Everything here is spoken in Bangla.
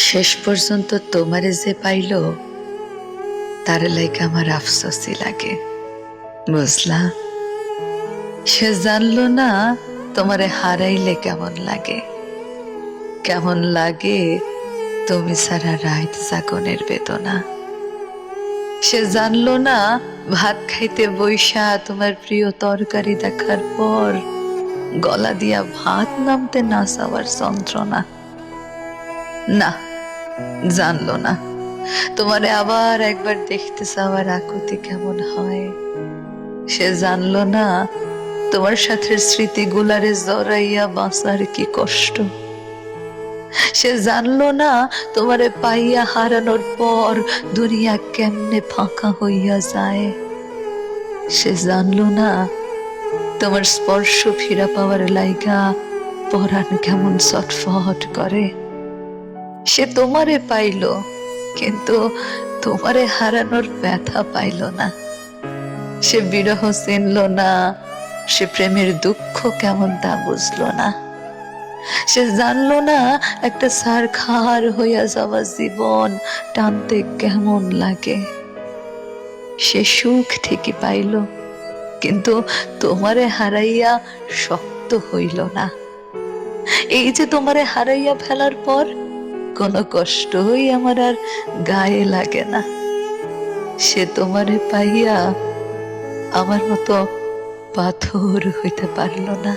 শেষ পর্যন্ত তোমারে যে পাইলো তার লাইক আমার আফসোসই লাগে, বুঝলা? সে জানলো না তোমারে হারাইলে কেমন লাগে, কেমন লাগে তুমি সারা রাত জাগনের বেদনা। সে জানলো না ভাত খাইতে বইসা তোমার প্রিয় তরকারি দেখার পর গলা দিয়া ভাত নামতে না চাওয়ার যন্ত্রণা। না, জানলো না তোমারে আবার একবার দেখতে চাওয়ার আকুতি কেমন হয়। সে জানলো না তোমার সাথে স্মৃতিগুলারে জড়াইয়া বাঁচার কি কষ্ট। সে জানলো না তোমারে পাইয়া হারানোর পর দুনিয়া কেমনে ফাঁকা হইয়া যায়। সে জানলো না তোমার স্পর্শ ফিরা পাওয়ার লাইগা পরাণ কেমন ছটফট করে। সে তোমারে পাইলো কিন্তু তোমারে হারানোর ব্যথা পাইল না। সে বিরহ চিনল না, সে প্রেমের দুঃখ কেমন তা বুঝলো না। সে জানলো না একটা ছারখার হইয়া যাওয়া জীবন টানতে কেমন লাগে। সে সুখ ঠিকই পাইল কিন্তু তোমারে হারাইয়া শক্ত হইল না। এই যে তোমারে হারাইয়া ফেলার পর কোনো কষ্টই আমার আর গায়ে লাগে না। সে তোমারে পাইয়া আমার মতো পাথর হইতে পারল না।